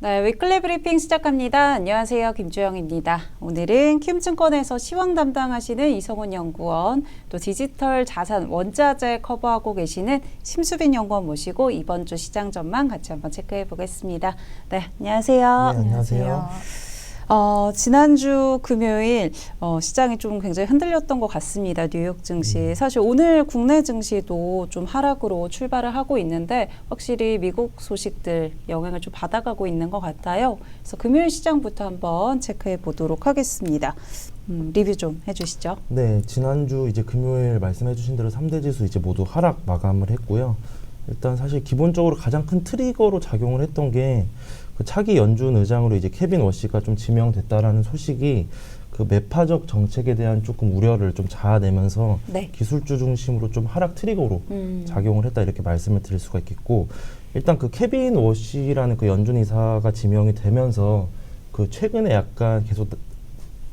네, 위클리 브리핑 시작합니다. 안녕하세요. 김주영입니다. 오늘은 키움증권에서 시황 담당하시는 이성훈 연구원, 또 디지털 자산 원자재 커버하고 계시는 심수빈 연구원 모시고 이번 주 시장 전망 같이 한번 체크해 보겠습니다. 네, 안녕하세요. 네, 안녕하세요. 지난주 금요일 시장이 좀 굉장히 흔들렸던 것 같습니다. 뉴욕 증시. 사실 오늘 국내 증시도 좀 하락으로 출발을 하고 있는데 확실히 미국 소식들 영향을 좀 받아가고 있는 것 같아요. 그래서 금요일 시장부터 한번 체크해 보도록 하겠습니다. 리뷰 좀 해주시죠. 네, 지난주 이제 금요일 말씀해주신 대로 3대 지수 이제 모두 하락 마감을 했고요. 일단 사실 기본적으로 가장 큰 트리거로 작용을 했던 게 그 차기 연준 의장으로 이제 케빈 워시가 좀 지명됐다라는 소식이 그 매파적 정책에 대한 조금 우려를 좀 자아내면서 네. 기술주 중심으로 좀 하락 트리거로 작용을 했다 이렇게 말씀을 드릴 수가 있겠고, 일단 그 케빈 워시라는 그 연준 이사가 지명이 되면서 그 최근에 약간 계속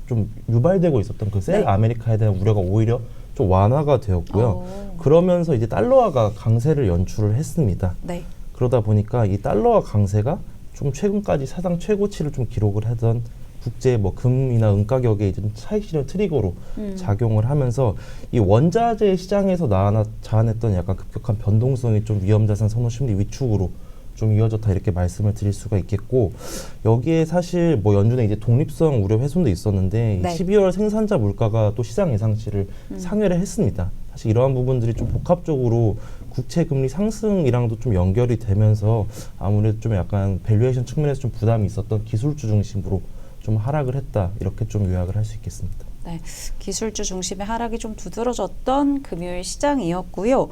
좀 유발되고 있었던 그 셀 네. 아메리카에 대한 우려가 오히려 좀 완화가 되었고요. 그러면서 이제 달러화가 강세를 연출을 했습니다. 네. 그러다 보니까 이 달러화 강세가 좀 최근까지 사상 최고치를 좀 기록을 하던 국제 뭐 금이나 은 가격에 좀 차익 실현 트리거로 작용을 하면서 이 원자재 시장에서 자아냈던 약간 급격한 변동성이 좀 위험자산 선호 심리 위축으로 좀 이어졌다 이렇게 말씀을 드릴 수가 있겠고, 여기에 사실 뭐 연준의 이제 독립성 우려 훼손도 있었는데 네. 12월 생산자 물가가 또 시장 예상치를 상회를 했습니다. 사실 이러한 부분들이 좀 복합적으로 국채 금리 상승이랑도 좀 연결이 되면서 아무래도 좀 약간 밸류에이션 측면에서 좀 부담이 있었던 기술주 중심으로 좀 하락을 했다 이렇게 좀 요약을 할 수 있겠습니다. 네, 기술주 중심의 하락이 좀 두드러졌던 금요일 시장이었고요.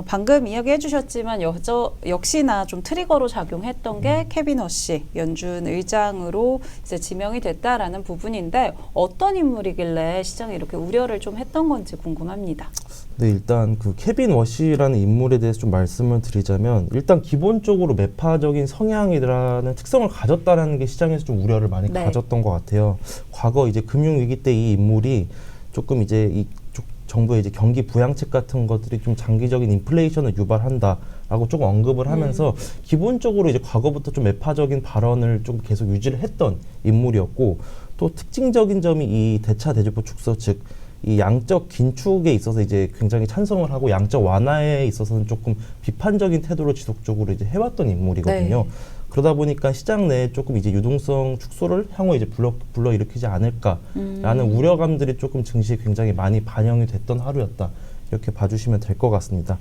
방금 이야기해 주셨지만 역시나 좀 트리거로 작용했던 게 케빈 워시 연준 의장으로 이제 지명이 됐다라는 부분인데 어떤 인물이길래 시장에 이렇게 우려를 좀 했던 건지 궁금합니다. 네, 일단 그 케빈 워시라는 인물에 대해서 좀 말씀을 드리자면, 일단 기본적으로 매파적인 성향이라는 특성을 가졌다라는 게 시장에서 좀 우려를 많이 네. 가졌던 것 같아요. 과거 이제 금융위기 때 이 인물이 조금 이제 이쪽 정부의 이제 경기 부양책 같은 것들이 좀 장기적인 인플레이션을 유발한다라고 조금 언급을 하면서 기본적으로 이제 과거부터 좀 매파적인 발언을 좀 계속 유지를 했던 인물이었고, 또 특징적인 점이 이 대차 대조포 축소 즉 이 양적 긴축에 있어서 이제 굉장히 찬성을 하고 양적 완화에 있어서는 조금 비판적인 태도를 지속적으로 이제 해왔던 인물이거든요. 네. 그러다 보니까 시장 내에 조금 이제 유동성 축소를 향후 이제 불러 일으키지 않을까라는 우려감들이 조금 증시에 굉장히 많이 반영이 됐던 하루였다. 이렇게 봐주시면 될 것 같습니다.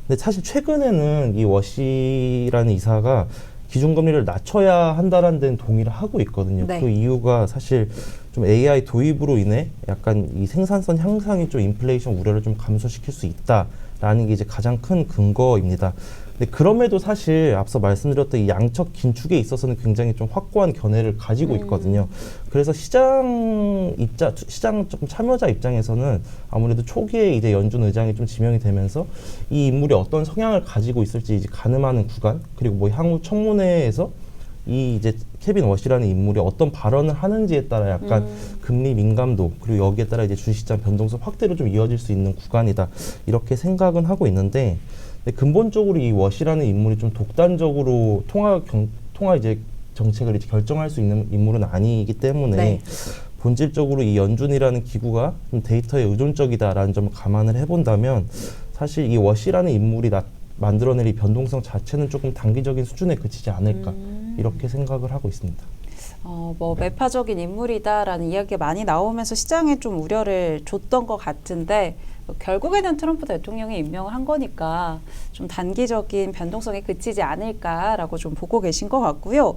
근데 사실 최근에는 이 워시라는 이사가 기준금리를 낮춰야 한다라는 데는 동의를 하고 있거든요. 네. 그 이유가 사실 좀 AI 도입으로 인해 약간 이 생산성 향상이 좀 인플레이션 우려를 좀 감소시킬 수 있다라는 게 이제 가장 큰 근거입니다. 근데 그럼에도 사실 앞서 말씀드렸던 이 양적 긴축에 있어서는 굉장히 좀 확고한 견해를 가지고 있거든요. 그래서 시장 조금 참여자 입장에서는 아무래도 초기에 이제 연준 의장이 좀 지명이 되면서 이 인물이 어떤 성향을 가지고 있을지 이제 가늠하는 구간, 그리고 뭐 향후 청문회에서 이 이제 케빈 워시라는 인물이 어떤 발언을 하는지에 따라 약간 금리 민감도, 그리고 여기에 따라 이제 주식시장 변동성 확대로 좀 이어질 수 있는 구간이다 이렇게 생각은 하고 있는데, 근데 근본적으로 이 워시라는 인물이 좀 독단적으로 통화 이제 정책을 이제 결정할 수 있는 인물은 아니기 때문에 네. 본질적으로 이 연준이라는 기구가 좀 데이터에 의존적이다라는 점을 감안을 해본다면 사실 이 워시라는 인물이 만들어낼 이 변동성 자체는 조금 단기적인 수준에 그치지 않을까 이렇게 생각을 하고 있습니다. 뭐 매파적인 인물이다라는 이야기가 많이 나오면서 시장에 좀 우려를 줬던 것 같은데 결국에는 트럼프 대통령이 임명을 한 거니까 좀 단기적인 변동성에 그치지 않을까라고 좀 보고 계신 것 같고요.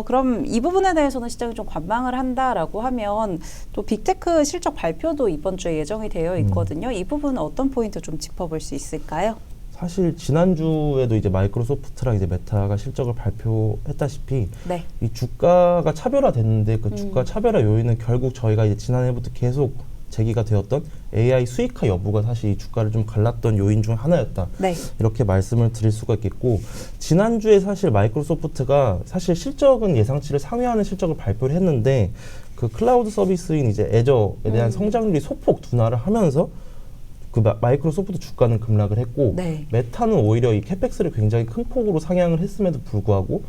그럼 이 부분에 대해서는 시장이 좀 관망을 한다라고 하면 또 빅테크 실적 발표도 이번 주에 예정이 되어 있거든요. 이 부분은 어떤 포인트 좀 짚어볼 수 있을까요? 사실 지난주에도 이제 마이크로소프트랑 이제 메타가 실적을 발표했다시피 네. 이 주가가 차별화됐는데 그 주가 차별화 요인은 결국 저희가 이제 지난해부터 계속 제기가 되었던 AI 수익화 여부가 사실 이 주가를 좀 갈랐던 요인 중 하나였다. 네. 이렇게 말씀을 드릴 수가 있겠고, 지난주에 사실 마이크로소프트가 사실 실적은 예상치를 상회하는 실적을 발표를 했는데 그 클라우드 서비스인 이제 애저에 대한 성장률이 소폭 둔화를 하면서 그 마이크로소프트 주가는 급락을 했고, 네. 메타는 오히려 이 캐펙스를 굉장히 큰 폭으로 상향을 했음에도 불구하고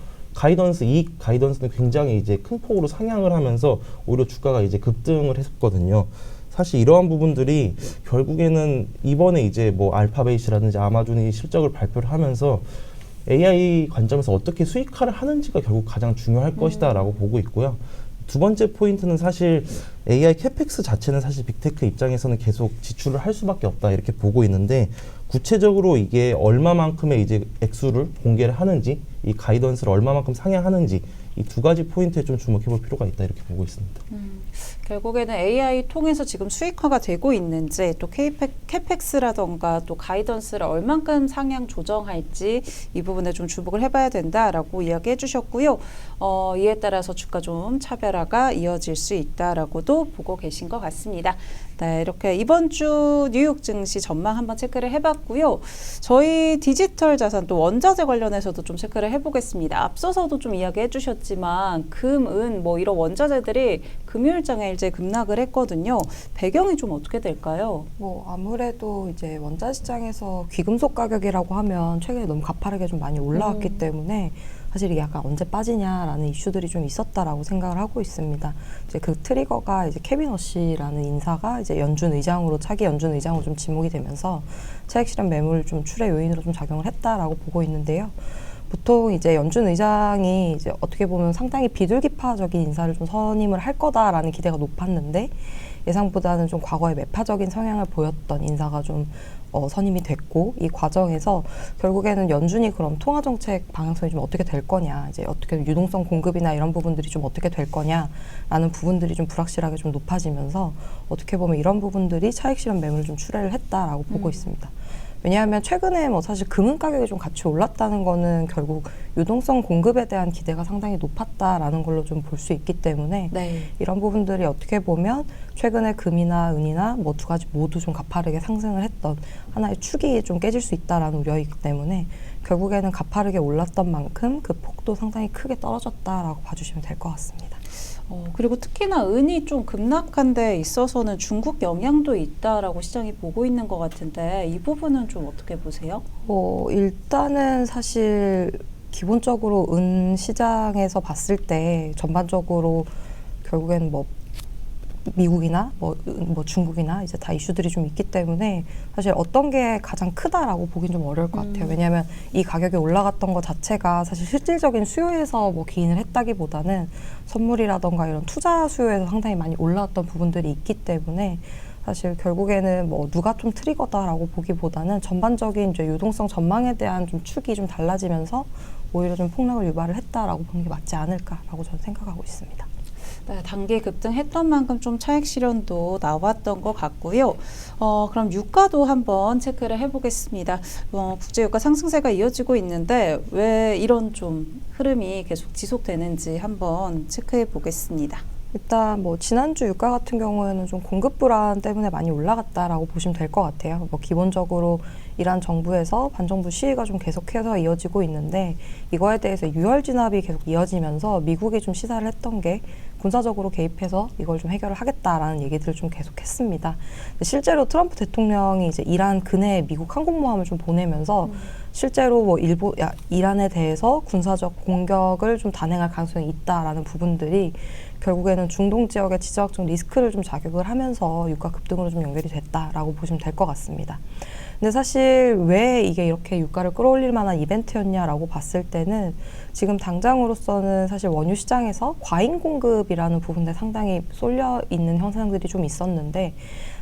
이익 가이던스는 굉장히 이제 큰 폭으로 상향을 하면서 오히려 주가가 이제 급등을 했었거든요. 사실 이러한 부분들이 결국에는 이번에 이제 뭐 알파벳이라든지 아마존이 실적을 발표를 하면서 AI 관점에서 어떻게 수익화를 하는지가 결국 가장 중요할 것이다라고 보고 있고요. 두 번째 포인트는 사실 AI 캐펙스 자체는 사실 빅테크 입장에서는 계속 지출을 할 수밖에 없다 이렇게 보고 있는데 구체적으로 이게 얼마만큼의 이제 액수를 공개를 하는지 이 가이던스를 얼마만큼 상향하는지 이 두 가지 포인트에 좀 주목해 볼 필요가 있다 이렇게 보고 있습니다. 결국에는 AI 통해서 지금 수익화가 되고 있는지 또 캐펙스라던가 또 가이던스를 얼만큼 상향 조정할지 이 부분에 좀 주목을 해봐야 된다라고 이야기해 주셨고요. 이에 따라서 주가 좀 차별화가 이어질 수 있다라고도 보고 계신 것 같습니다. 네, 이렇게 이번 주 뉴욕 증시 전망 한번 체크를 해봤고요. 저희 디지털 자산 또 원자재 관련해서도 좀 체크를 해보겠습니다. 앞서서도 좀 이야기해 주셨지만 금, 은 뭐 이런 원자재들이 금요일장에 이제 급락을 했거든요. 배경이 좀 어떻게 될까요? 뭐 아무래도 이제 원자 시장에서 귀금속 가격이라고 하면 최근에 너무 가파르게 좀 많이 올라왔기 때문에 사실 이게 약간 언제 빠지냐라는 이슈들이 좀 있었다라고 생각을 하고 있습니다. 이제 그 트리거가 이제 케빈 허시라는 인사가 이제 차기 연준 의장으로 좀 지목이 되면서 차익 실현 매물 좀 출회 요인으로 좀 작용을 했다라고 보고 있는데요. 보통 이제 연준 의장이 이제 어떻게 보면 상당히 비둘기파적인 인사를 좀 선임을 할 거다라는 기대가 높았는데 예상보다는 좀 과거에 매파적인 성향을 보였던 인사가 좀 선임이 됐고 이 과정에서 결국에는 연준이 그럼 통화정책 방향성이 좀 어떻게 될 거냐 이제 어떻게 유동성 공급이나 이런 부분들이 좀 어떻게 될 거냐라는 부분들이 좀 불확실하게 좀 높아지면서 어떻게 보면 이런 부분들이 차익 실현 매물을 좀 출회를 했다라고 보고 있습니다. 왜냐하면 최근에 뭐 사실 금은 가격이 좀 같이 올랐다는 거는 결국 유동성 공급에 대한 기대가 상당히 높았다라는 걸로 좀 볼 수 있기 때문에 네. 이런 부분들이 어떻게 보면 최근에 금이나 은이나 뭐 두 가지 모두 좀 가파르게 상승을 했던 하나의 축이 좀 깨질 수 있다라는 우려이기 때문에 결국에는 가파르게 올랐던 만큼 그 폭도 상당히 크게 떨어졌다라고 봐주시면 될 것 같습니다. 그리고 특히나 은이 좀 급락한 데 있어서는 중국 영향도 있다라고 시장이 보고 있는 것 같은데 이 부분은 좀 어떻게 보세요? 일단은 사실 기본적으로 은 시장에서 봤을 때 전반적으로 결국엔 뭐 미국이나 뭐 중국이나 이제 다 이슈들이 좀 있기 때문에 사실 어떤 게 가장 크다라고 보긴 좀 어려울 것 같아요. 왜냐하면 이 가격이 올라갔던 것 자체가 사실 실질적인 수요에서 뭐 기인을 했다기보다는 선물이라던가 이런 투자 수요에서 상당히 많이 올라왔던 부분들이 있기 때문에 사실 결국에는 뭐 누가 좀 트리거다라고 보기보다는 전반적인 이제 유동성 전망에 대한 좀 축이 좀 달라지면서 오히려 좀 폭락을 유발을 했다라고 보는 게 맞지 않을까라고 저는 생각하고 있습니다. 네, 단기 급등했던 만큼 좀 차익 실현도 나왔던 것 같고요. 그럼 유가도 한번 체크를 해보겠습니다. 국제 유가 상승세가 이어지고 있는데 왜 이런 좀 흐름이 계속 지속되는지 한번 체크해 보겠습니다. 일단 뭐 지난주 유가 같은 경우에는 좀 공급 불안 때문에 많이 올라갔다라고 보시면 될 것 같아요. 뭐 기본적으로 이란 정부에서 반정부 시위가 좀 계속해서 이어지고 있는데 이거에 대해서 유혈 진압이 계속 이어지면서 미국이 좀 시사를 했던 게 군사적으로 개입해서 이걸 좀 해결을 하겠다라는 얘기들을 좀 계속했습니다. 실제로 트럼프 대통령이 이제 이란 근해에 미국 항공모함을 좀 보내면서 실제로 뭐 이란에 대해서 군사적 공격을 좀 단행할 가능성이 있다라는 부분들이 결국에는 중동 지역의 지정학적 리스크를 좀 자극을 하면서 유가 급등으로 좀 연결이 됐다라고 보시면 될 것 같습니다. 근데 사실 왜 이게 이렇게 유가를 끌어올릴 만한 이벤트였냐라고 봤을 때는 지금 당장으로서는 사실 원유 시장에서 과잉 공급이라는 부분에 상당히 쏠려 있는 현상들이 좀 있었는데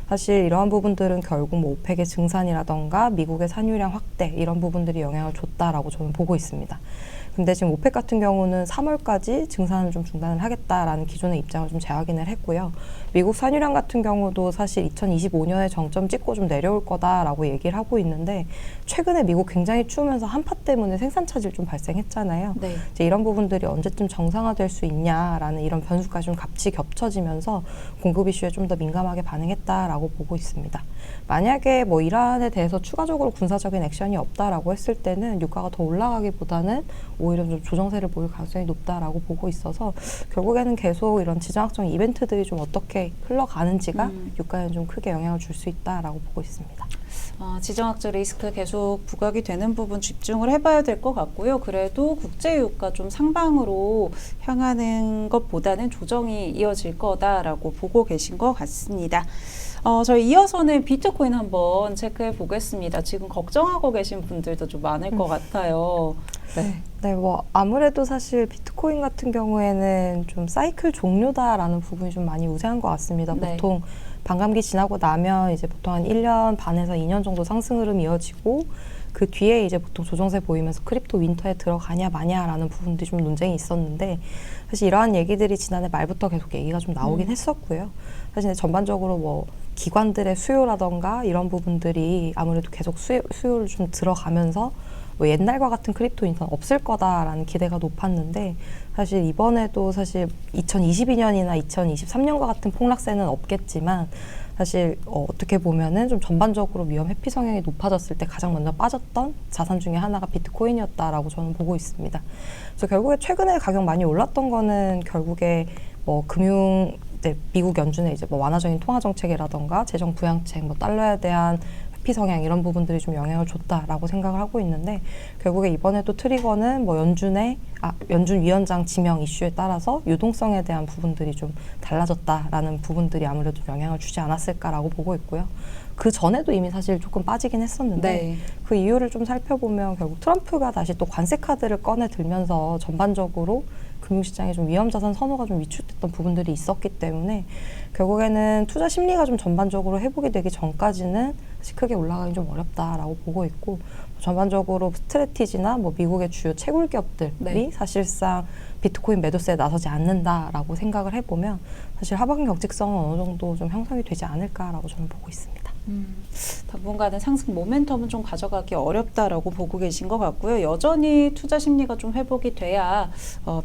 사실 이러한 부분들은 결국 뭐 오펙의 증산이라던가 미국의 산유량 확대 이런 부분들이 영향을 줬다라고 저는 보고 있습니다. 근데 지금 오펙 같은 경우는 3월까지 증산을 좀 중단을 하겠다라는 기존의 입장을 좀 재확인을 했고요. 미국 산유량 같은 경우도 사실 2025년에 정점 찍고 좀 내려올 거다라고 얘기를 하고 있는데 최근에 미국 굉장히 추우면서 한파 때문에 생산 차질 좀 발생했잖아요. 네. 이제 이런 부분들이 언제쯤 정상화될 수 있냐라는 이런 변수까지 좀 같이 겹쳐지면서 공급 이슈에 좀 더 민감하게 반응했다라고 보고 있습니다. 만약에 뭐 이란에 대해서 추가적으로 군사적인 액션이 없다라고 했을 때는 유가가 더 올라가기보다는 오히려 좀 조정세를 보일 가능성이 높다라고 보고 있어서 결국에는 계속 이런 지정학적 이벤트들이 좀 어떻게 흘러가는지가 유가에 좀 크게 영향을 줄 수 있다라고 보고 있습니다. 지정학적 리스크 계속 부각이 되는 부분 집중을 해봐야 될 것 같고요. 그래도 국제유가 좀 상방으로 향하는 것보다는 조정이 이어질 거다라고 보고 계신 것 같습니다. 저희 이어서는 비트코인 한번 체크해 보겠습니다. 지금 걱정하고 계신 분들도 좀 많을 것 같아요. 네. 네, 뭐 아무래도 사실 비트코인 같은 경우에는 좀 사이클 종료다라는 부분이 좀 많이 우세한 것 같습니다. 네. 보통 반감기 지나고 나면 이제 보통 한 1년 반에서 2년 정도 상승 흐름이 이어지고 그 뒤에 이제 보통 조정세 보이면서 크립토 윈터에 들어가냐 마냐라는 부분들이 좀 논쟁이 있었는데 사실 이러한 얘기들이 지난해 말부터 계속 얘기가 좀 나오긴 했었고요. 사실 전반적으로 뭐 기관들의 수요라던가 이런 부분들이 아무래도 계속 수요를 좀 들어가면서 뭐 옛날과 같은 크립토 윈터는 없을 거다라는 기대가 높았는데 사실 이번에도 사실 2022년이나 2023년과 같은 폭락세는 없겠지만 사실 어떻게 보면은 좀 전반적으로 위험 회피 성향이 높아졌을 때 가장 먼저 빠졌던 자산 중에 하나가 비트코인이었다라고 저는 보고 있습니다. 그래서 결국에 최근에 가격 많이 올랐던 거는 결국에 뭐 미국 연준의 이제 뭐 완화적인 통화 정책이라던가 재정 부양책, 뭐 달러에 대한 회피 성향 이런 부분들이 좀 영향을 줬다라고 생각을 하고 있는데 결국에 이번에도 트리거는 뭐 연준 위원장 지명 이슈에 따라서 유동성에 대한 부분들이 좀 달라졌다라는 부분들이 아무래도 영향을 주지 않았을까라고 보고 있고요. 그 전에도 이미 사실 조금 빠지긴 했었는데 네. 그 이유를 좀 살펴보면 결국 트럼프가 다시 또 관세 카드를 꺼내 들면서 전반적으로 금융시장에 좀 위험자산 선호가 좀 위축됐던 부분들이 있었기 때문에 결국에는 투자 심리가 좀 전반적으로 회복이 되기 전까지는 사실 크게 올라가기 좀 어렵다라고 보고 있고 전반적으로 스트래티지나 뭐 미국의 주요 채굴 기업들이 네. 사실상 비트코인 매도세에 나서지 않는다라고 생각을 해보면 사실 하반기 경직성은 어느 정도 좀 형성이 되지 않을까라고 저는 보고 있습니다. 당분간은 상승 모멘텀은 좀 가져가기 어렵다라고 보고 계신 것 같고요. 여전히 투자 심리가 좀 회복이 돼야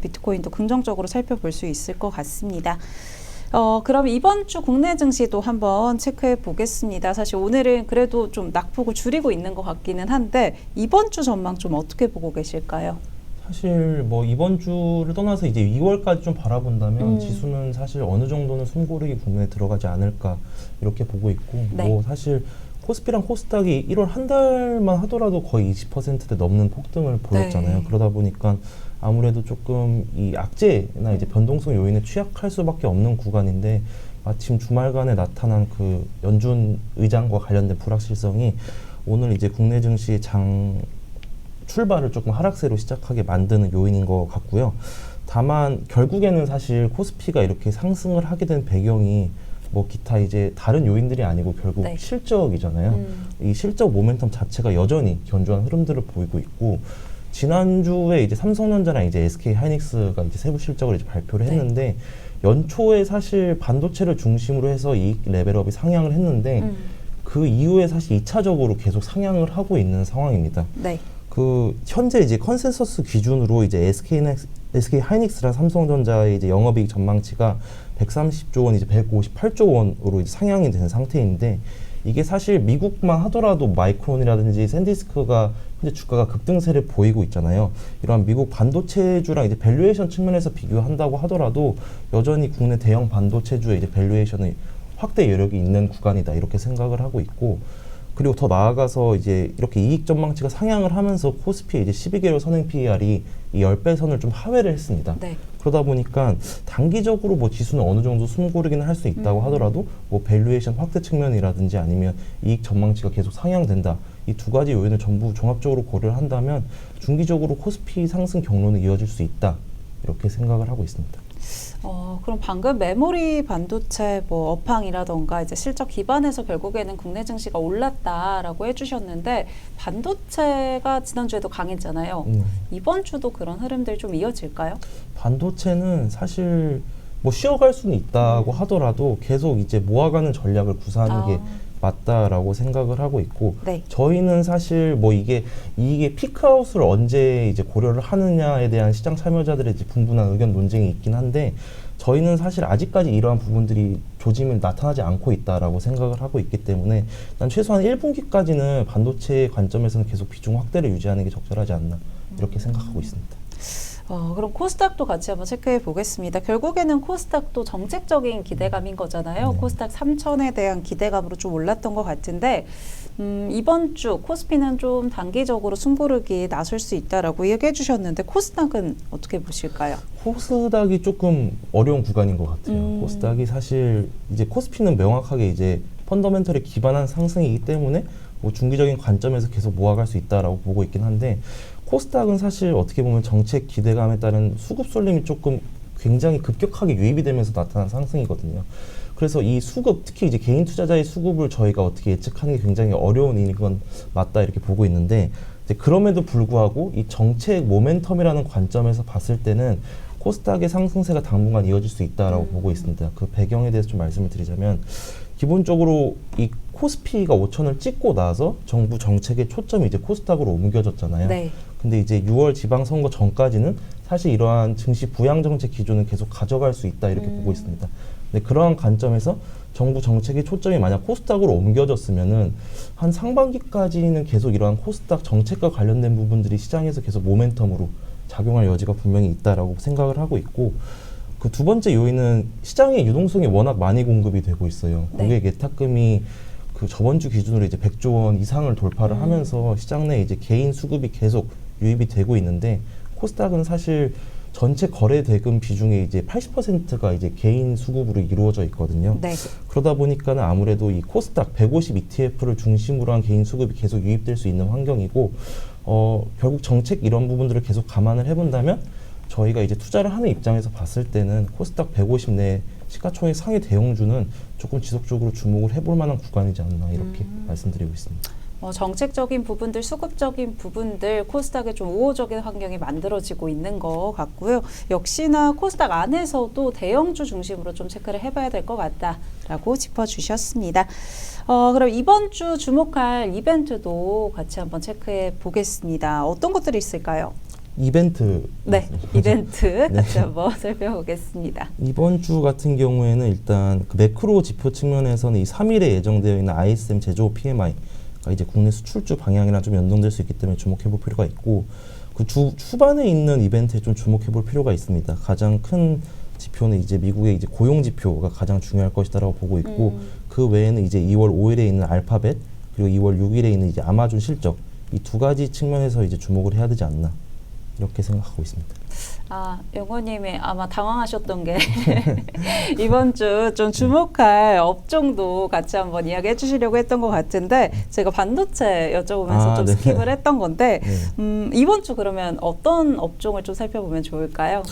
비트코인도 긍정적으로 살펴볼 수 있을 것 같습니다. 그럼 이번 주 국내 증시도 한번 체크해 보겠습니다. 사실 오늘은 그래도 좀 낙폭을 줄이고 있는 것 같기는 한데 이번 주 전망 좀 어떻게 보고 계실까요? 사실 뭐 이번 주를 떠나서 이제 2월까지 좀 바라본다면 지수는 사실 어느 정도는 숨고르기 국면에 들어가지 않을까 이렇게 보고 있고 네. 뭐 사실 코스피랑 코스닥이 1월 한 달만 하더라도 거의 20%대 넘는 폭등을 보였잖아요. 네. 그러다 보니까 아무래도 조금 이 악재나 이제 변동성 요인에 취약할 수밖에 없는 구간인데 마침 주말간에 나타난 그 연준 의장과 관련된 불확실성이 오늘 이제 국내 증시 장 출발을 조금 하락세로 시작하게 만드는 요인인 것 같고요. 다만 결국에는 사실 코스피가 이렇게 상승을 하게 된 배경이 뭐 기타 이제 다른 요인들이 아니고 결국 네. 실적이잖아요. 이 실적 모멘텀 자체가 여전히 견조한 흐름들을 보이고 있고 지난주에 이제 삼성전자랑 이제 SK 하이닉스가 이제 세부 실적을 이제 발표를 했는데 연초에 사실 반도체를 중심으로 해서 이익 레벨업이 상향을 했는데 그 이후에 사실 2차적으로 계속 상향을 하고 있는 상황입니다. 네. 그 현재 이제 컨센서스 기준으로 이제 SK 하이닉스랑 삼성전자의 이제 영업이익 전망치가 130조 원, 이제 158조 원으로 이제 상향이 된 상태인데 이게 사실 미국만 하더라도 마이크론이라든지 샌디스크가 현재 주가가 급등세를 보이고 있잖아요. 이러한 미국 반도체주랑 이제 밸류에이션 측면에서 비교한다고 하더라도 여전히 국내 대형 반도체주의 이제 밸류에이션의 확대 여력이 있는 구간이다 이렇게 생각을 하고 있고. 그리고 더 나아가서 이제 이렇게 이익 전망치가 상향을 하면서 코스피의 이제 12개월 선행 PER이 이 10배 선을 좀 하회를 했습니다. 네. 그러다 보니까 단기적으로 뭐 지수는 어느 정도 숨고르기는 할 수 있다고 하더라도 뭐 밸류에이션 확대 측면이라든지 아니면 이익 전망치가 계속 상향된다. 이 두 가지 요인을 전부 종합적으로 고려를 한다면 중기적으로 코스피 상승 경로는 이어질 수 있다. 이렇게 생각을 하고 있습니다. 그럼 방금 메모리 반도체 뭐 업황이라던가 이제 실적 기반에서 결국에는 국내 증시가 올랐다라고 해주셨는데 반도체가 지난주에도 강했잖아요. 이번 주도 그런 흐름들 좀 이어질까요? 반도체는 사실 뭐 쉬어갈 수는 있다고 하더라도 계속 이제 모아가는 전략을 구사하는 게 맞다라고 생각을 하고 있고 네. 저희는 사실 뭐 이게 피크아웃을 언제 이제 고려를 하느냐에 대한 시장 참여자들의 이제 분분한 의견 논쟁이 있긴 한데 저희는 사실 아직까지 이러한 부분들이 조짐이 나타나지 않고 있다라고 생각을 하고 있기 때문에 난 최소한 1분기까지는 반도체 관점에서는 계속 비중 확대를 유지하는 게 적절하지 않나 이렇게 생각하고 있습니다. 그럼 코스닥도 같이 한번 체크해 보겠습니다. 결국에는 코스닥도 정책적인 기대감인 거잖아요. 네. 코스닥 3천에 대한 기대감으로 좀 올랐던 것 같은데 이번 주 코스피는 좀 단기적으로 숨고르기 나설 수 있다라고 얘기해 주셨는데 코스닥은 어떻게 보실까요? 코스닥이 조금 어려운 구간인 것 같아요. 코스닥이 사실 이제 코스피는 명확하게 이제 펀더멘털에 기반한 상승이기 때문에 뭐 중기적인 관점에서 계속 모아갈 수 있다라고 보고 있긴 한데 코스닥은 사실 어떻게 보면 정책 기대감에 따른 수급 쏠림이 조금 굉장히 급격하게 유입이 되면서 나타난 상승이거든요. 그래서 이 수급, 특히 이제 개인 투자자의 수급을 저희가 어떻게 예측하는 게 굉장히 어려운 일인 건 맞다 이렇게 보고 있는데 이제 그럼에도 불구하고 이 정책 모멘텀이라는 관점에서 봤을 때는 코스닥의 상승세가 당분간 이어질 수 있다라고 보고 있습니다. 그 배경에 대해서 좀 말씀을 드리자면 기본적으로 이 코스피가 5천을 찍고 나서 정부 정책의 초점이 이제 코스닥으로 옮겨졌잖아요. 네. 근데 이제 6월 지방선거 전까지는 사실 이러한 증시 부양 정책 기조는 계속 가져갈 수 있다 이렇게 보고 있습니다. 근데 그러한 관점에서 정부 정책의 초점이 만약 코스닥으로 옮겨졌으면은 한 상반기까지는 계속 이러한 코스닥 정책과 관련된 부분들이 시장에서 계속 모멘텀으로 작용할 여지가 분명히 있다라고 생각을 하고 있고 그 두 번째 요인은 시장의 유동성이 워낙 많이 공급이 되고 있어요. 네. 고객 예탁금이 그 저번 주 기준으로 이제 100조 원 이상을 돌파를 하면서 시장 내 이제 개인 수급이 계속 유입이 되고 있는데 코스닥은 사실 전체 거래 대금 비중의 이제 80%가 이제 개인 수급으로 이루어져 있거든요. 네. 그러다 보니까는 아무래도 이 코스닥 150 ETF를 중심으로 한 개인 수급이 계속 유입될 수 있는 환경이고 결국 정책 이런 부분들을 계속 감안을 해본다면 저희가 이제 투자를 하는 입장에서 봤을 때는 코스닥 150 내 시가총액 상위 대형주는 조금 지속적으로 주목을 해볼 만한 구간이지 않나 이렇게 말씀드리고 있습니다. 정책적인 부분들, 수급적인 부분들, 코스닥에 좀 우호적인 환경이 만들어지고 있는 것 같고요. 역시나 코스닥 안에서도 대형주 중심으로 좀 체크를 해봐야 될 것 같다라고 짚어주셨습니다. 그럼 이번 주 주목할 이벤트도 같이 한번 체크해 보겠습니다. 어떤 것들이 있을까요? 이벤트. 네, 이벤트 같이 한번 살펴보겠습니다. 이번 주 같은 경우에는 일단 그 매크로 지표 측면에서는 이 3일에 예정되어 있는 ISM 제조업 PMI가 이제 국내 수출주 방향이랑 좀 연동될 수 있기 때문에 주목해 볼 필요가 있고 그 주 후반에 있는 이벤트에 좀 주목해 볼 필요가 있습니다. 가장 큰 지표는 이제 미국의 이제 고용 지표가 가장 중요할 것이다라고 보고 있고 그 외에는 이제 2월 5일에 있는 알파벳 그리고 2월 6일에 있는 이제 아마존 실적 이 두 가지 측면에서 이제 주목을 해야 되지 않나 이렇게 생각하고 있습니다. 영호님이 아마 당황하셨던 게 이번 주 좀 주목할 업종도 같이 한번 이야기해 주시려고 했던 것 같은데 제가 반도체 여쭤보면서 좀 네. 스킵을 했던 건데 네. 이번 주 그러면 어떤 업종을 좀 살펴보면 좋을까요?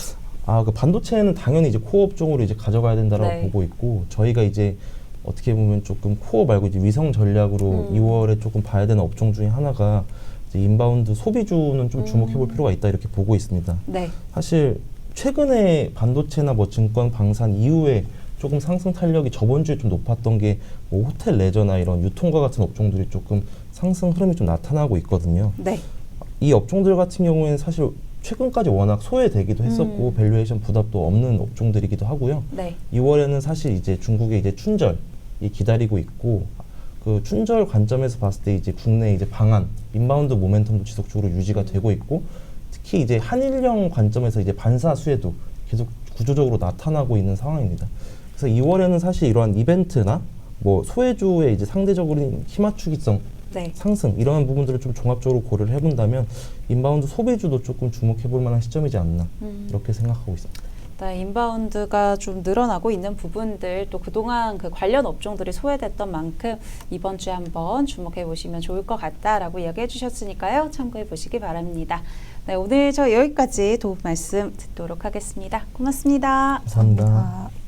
그 반도체는 당연히 이제 코어 업종으로 이제 가져가야 된다라고 네. 보고 있고 저희가 이제 어떻게 보면 조금 코어 말고 이제 위성 전략으로 2월에 조금 봐야 되는 업종 중에 하나가 이제 인바운드 소비주는 좀 주목해 볼 필요가 있다 이렇게 보고 있습니다. 네. 사실 최근에 반도체나 뭐 증권, 방산 이후에 조금 상승 탄력이 저번 주에 좀 높았던 게 뭐 호텔 레저나 이런 유통과 같은 업종들이 조금 상승 흐름이 좀 나타나고 있거든요. 네. 이 업종들 같은 경우에는 사실 최근까지 워낙 소외되기도 했었고 밸류에이션 부담도 없는 업종들이기도 하고요. 네. 2월에는 사실 이제 중국의 이제 춘절이 기다리고 있고 그 춘절 관점에서 봤을 때 이제 국내 이제 방한 인바운드 모멘텀도 지속적으로 유지가 되고 있고 특히 이제 한일령 관점에서 이제 반사 수혜도 계속 구조적으로 나타나고 있는 상황입니다. 그래서 2월에는 사실 이러한 이벤트나 뭐 소외주의 이제 상대적으로 힘맞추기성 네. 상승 이런 부분들을 좀 종합적으로 고려를 해본다면 인바운드 소비주도 조금 주목해볼 만한 시점이지 않나 이렇게 생각하고 있습니다. 인바운드가 좀 늘어나고 있는 부분들 또 그동안 그 관련 업종들이 소외됐던 만큼 이번 주에 한번 주목해 보시면 좋을 것 같다라고 이야기해 주셨으니까요. 참고해 보시기 바랍니다. 네, 오늘 저 여기까지 도움 말씀 듣도록 하겠습니다. 고맙습니다. 감사합니다. 감사합니다.